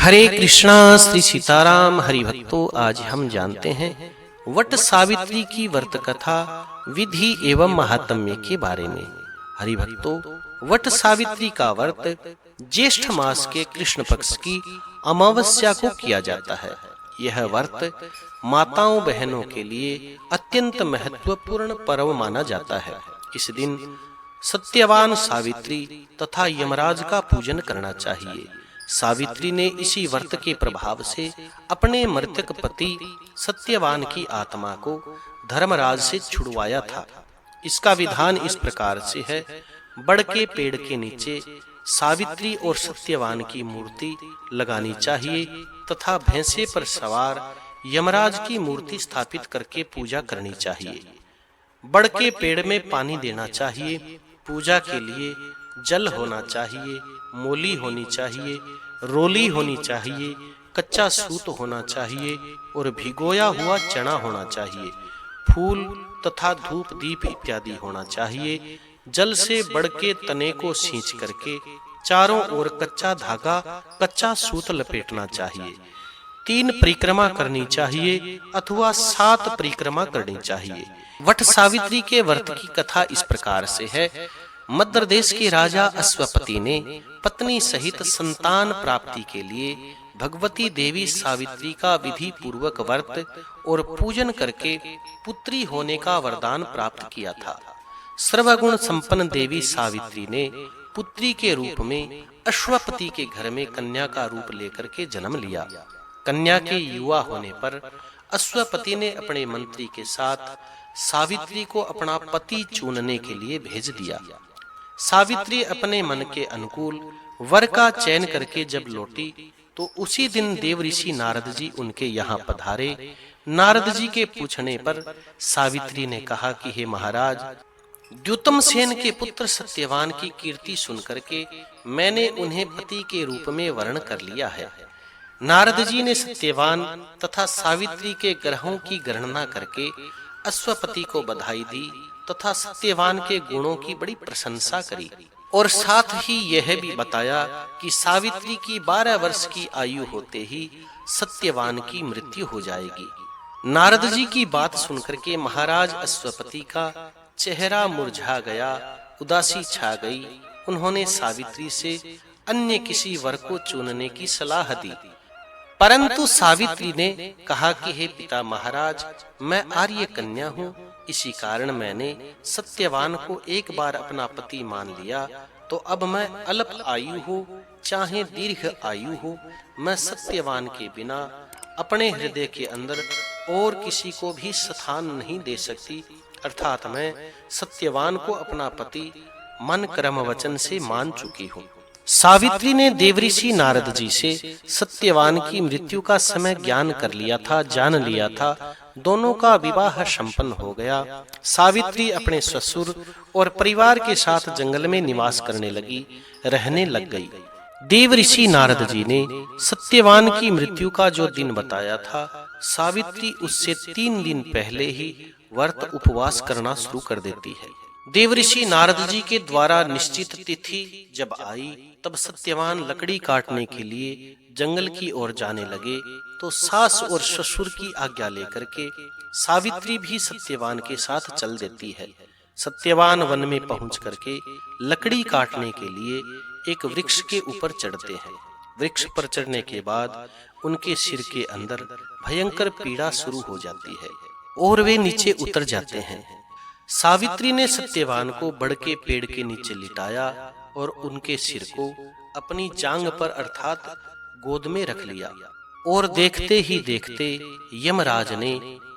हरे कृष्णा। श्री सीताराम। हरि भक्तों, आज हम जानते हैं वट सावित्री की व्रत कथा, विधि एवं महात्म्य के बारे में। हरि भक्तों, वट सावित्री का व्रत ज्येष्ठ मास के कृष्ण पक्ष की अमावस्या को किया जाता है। यह व्रत माताओं बहनों के लिए अत्यंत महत्वपूर्ण पर्व माना जाता है। इस दिन सत्यवान सावित्री तथा यमराज का पूजन करना चाहिए। सावित्री ने इसी व्रत के प्रभाव से अपने मृतक पति सत्यवान की आत्मा को धर्मराज से छुड़वाया था। इसका विधान इस प्रकार से है। बड़ के पेड़ के नीचे सावित्री और सत्यवान की मूर्ति लगानी चाहिए तथा भैंसे पर सवार यमराज की मूर्ति स्थापित करके पूजा करनी चाहिए। बड़ के पेड़ में पानी देना चाहिए। पूजा के लिए जल होना चाहिए, मोली होनी चाहिए, रोली होनी चाहिए, कच्चा सूत होना चाहिए और भिगोया हुआ चना होना चाहिए। फूल तथा धूप दीप इत्यादि होना चाहिए। जल से बड़ के तने को सींच करके चारों ओर कच्चा धागा, कच्चा सूत लपेटना चाहिए। 3 परिक्रमा करनी चाहिए अथवा 7 परिक्रमा करनी चाहिए। वट सावित्री के व्रत की कथा इस प्रकार से है। मध्य देश के राजा अश्वपति ने पत्नी सहित संतान प्राप्ति के लिए भगवती देवी सावित्री का विधि पूर्वक व्रत और पूजन करके पुत्री होने का वरदान प्राप्त किया था। सर्वगुण संपन्न देवी सावित्री ने पुत्री के रूप में अश्वपति के घर में कन्या का रूप लेकर के जन्म लिया। कन्या के युवा होने पर अश्वपति ने अपने मंत्री के साथ सावित्री को अपना पति चुनने के लिए भेज दिया। सावित्री अपने मन के अनुकूल वर का चयन करके जब लौटी तो उसी दिन देव ऋषि नारद जी उनके यहाँ पधारे। नारद जी के पूछने पर सावित्री ने कहा कि हे महाराज, द्युतम सेन के पुत्र सत्यवान की कीर्ति सुनकर के मैंने उन्हें पति के रूप में वर्ण कर लिया है। नारद जी ने सत्यवान तथा सावित्री के ग्रहों की गणना करके अश्वपति को बधाई दी तथा सत्यवान के गुणों की बड़ी प्रशंसा करी और साथ ही यह भी बताया कि सावित्री की 12 वर्ष की आयु होते ही सत्यवान की मृत्यु हो जाएगी। नारद जी की बात सुनकर के महाराज अश्वपति का चेहरा मुरझा गया, उदासी छा गई। उन्होंने सावित्री से अन्य किसी वर को चुनने की सलाह दी, परंतु सावित्री ने कहा कि हे पिता महाराज, मैं आर्य कन्या हूँ, इसी कारण मैंने सत्यवान को एक बार अपना पति मान लिया, तो अब मैं अल्प आयु हो चाहे दीर्घ आयु हो, मैं सत्यवान के बिना अपने हृदय के अंदर और किसी को भी स्थान नहीं दे सकती। अर्थात मैं सत्यवान को अपना पति मन कर्म वचन से मान चुकी हूँ। सावित्री ने देवऋषि नारद जी से सत्यवान की मृत्यु का समय ज्ञान कर लिया था, जान लिया था। दोनों का विवाह संपन्न हो गया। सावित्री अपने ससुर और परिवार के साथ जंगल में निवास करने लगी, रहने लग गई। देवऋषि नारद जी ने सत्यवान की मृत्यु का जो दिन बताया था, सावित्री उससे 3 दिन पहले ही व्रत उपवास करना शुरू कर देती है। देवऋषि नारद जी के द्वारा निश्चित तिथि जब आई, तब सत्यवान लकड़ी काटने के लिए जंगल की ओर जाने लगे, तो सास और ससुर की आज्ञा लेकर के सावित्री भी सत्यवान के साथ चल देती है। सत्यवान वन में पहुंच करके लकड़ी काटने के लिए एक वृक्ष के ऊपर चढ़ते हैं। वृक्ष पर चढ़ने के बाद उनके सिर के अंदर भयंकर पीड़ा शुरू हो जाती है और वे नीचे उतर जाते हैं। सावित्री ने सत्यवान को बड़ के पेड़ के नीचे लिटाया और उनके सिर को अपनी जांग पर अर्थात गोद में रख लिया और देखते ही देखते यमराज ने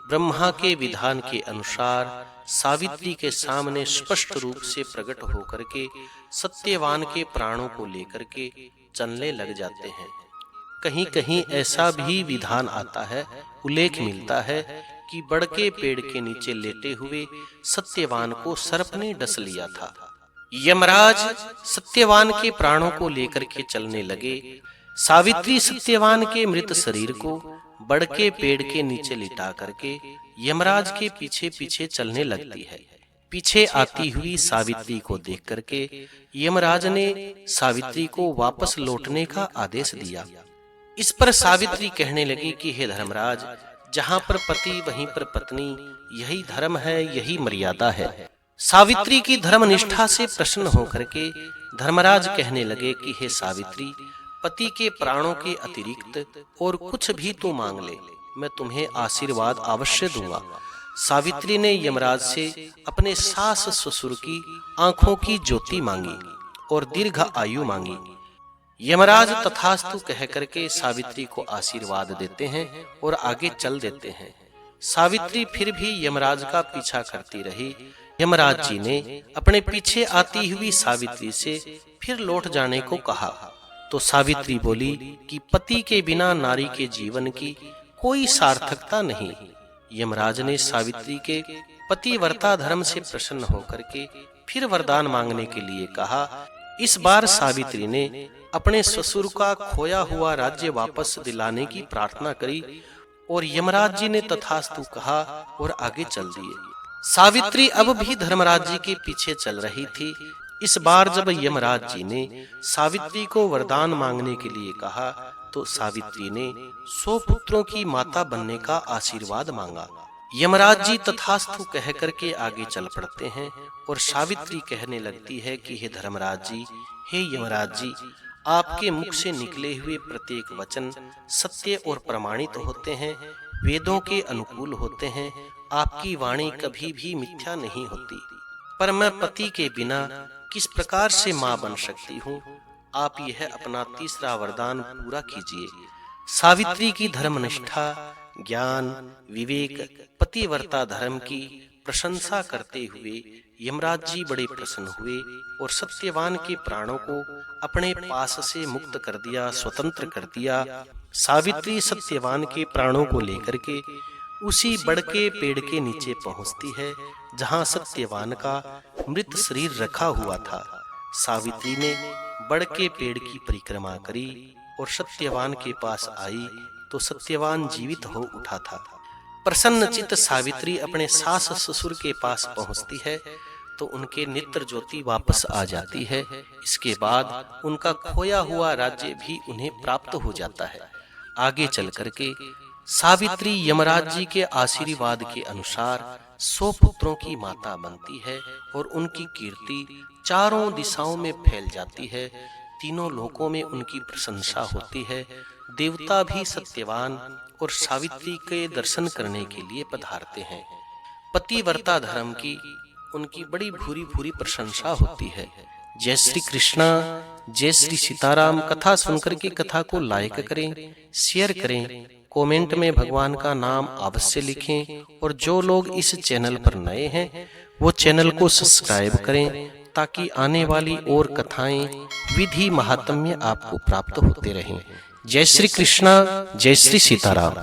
ब्रह्मा के विधान के अनुसार सावित्री के सामने स्पष्ट रूप से प्रकट होकर के सत्यवान के प्राणों को लेकर के चलने लग जाते हैं। कहीं कहीं ऐसा भी विधान आता है, उल्लेख मिलता है कि बड़ के पेड़ के नीचे लेटे हुए सत्यवान को सर्प ने डस लिया था। यमराज सत्यवान के प्राणों को लेकर के चलने लगे। सावित्री सत्यवान के मृत शरीर को बड़ के पेड़ के नीचे लिटा करके यमराज के पीछे पीछे चलने लगती है। पीछे आती हुई सावित्री को देख करके यमराज ने सावित्री को वापस लौटने का आदेश दिया। इस पर सावित्री कहने लगी कि हे धर्मराज, जहां पर पति वहीं पर पत्नी, यही धर्म है, यही मर्यादा है। सावित्री की धर्मनिष्ठा से प्रसन्न होकर के धर्मराज कहने लगे कि हे सावित्री, पति के प्राणों के अतिरिक्त और कुछ भी तू मांग ले, मैं तुम्हें आशीर्वाद अवश्य दूंगा। सावित्री ने यमराज से अपने सास ससुर की आंखों की ज्योति मांगी और दीर्घ आयु मांगी। यमराज तथास्तु कह करके सावित्री को आशीर्वाद देते हैं और आगे चल देते हैं। सावित्री फिर भी यमराज का पीछा करती रही। यमराज जी ने अपने पीछे आती हुई सावित्री से फिर लौट जाने को कहा, तो सावित्री बोली कि पति के बिना नारी के जीवन की कोई सार्थकता नहीं। यमराज ने सावित्री के पतिव्रता धर्म से प्रसन्न होकर के फिर वरदान मांगने के लिए कहा। इस बार सावित्री ने अपने ससुर का खोया हुआ राज्य वापस दिलाने की प्रार्थना करी और यमराज जी ने तथास्तु कहा और आगे चल दिए। सावित्री अब भी धर्मराज जी के पीछे चल रही थी। इस बार जब यमराज जी ने सावित्री को वरदान मांगने के लिए कहा, तो सावित्री ने 100 पुत्रों की माता बनने का आशीर्वाद मांगा। यमराज जी तथास्तु कह करके आगे चल पड़ते हैं और सावित्री कहने लगती है कि हे धर्मराज जी, हे यमराज जी, आपके मुख से निकले हुए प्रत्येक वचन सत्य और प्रमाणित होते हैं, वेदों के अनुकूल होते हैं। आपकी वाणी कभी भी मिथ्या नहीं होती। पर मैं पति के बिना किस प्रकार से मां बन सकती हूँ? आप यह अपना तीसरा वरदान पूरा कीजिए। सावित्री की धर्मनिष्ठा, ज्ञान, विवेक, पतिव्रता धर्म की प्रशंसा करते हुए यमराज जी बड़े प्रसन्न हुए और सत्यवान के प्राणों को अपने पास से मुक्त कर दिया, स्वतंत्र कर दिया। सावित्री सत्यवान के प्राणों को लेकर के उसी बड़ के पेड़ के नीचे पहुंचती है जहां सत्यवान का मृत शरीर रखा हुआ था। सावित्री ने बड़ के पेड़ की परिक्रमा करी और सत्यवान के पास आई तो सत्यवान जीवित हो उठा था। प्रसन्नचित्त सावित्री अपने सास ससुर के पास पहुंचती है तो उनके नेत्र ज्योति वापस आ जाती है। इसके बाद उनका खोया हुआ राज्य भी उन्हें प्राप्त हो जाता है। आगे चल करके सावित्री यमराज जी के आशीर्वाद के अनुसार 100 पुत्रों की माता बनती है और उनकी कीर्ति चारों दिशाओं में फैल जाती है। तीनों लोकों में उनकी प्रशंसा होती है। देवता भी सत्यवान और सावित्री के दर्शन करने के लिए पधारते हैं। पतिव्रता धर्म की उनकी बड़ी भूरी भूरी प्रशंसा होती है। जय श्री कृष्णा, जय श्री सीताराम। कथा सुनकर के कथा को लाइक करें, शेयर करें, कमेंट में भगवान का नाम अवश्य लिखें और जो लोग इस चैनल पर नए हैं वो चैनल को सब्सक्राइब करें ताकि आने वाली और कथाएं, विधि, महात्म्य आपको प्राप्त होते रहें। जय श्री कृष्णा, जय श्री सीताराम।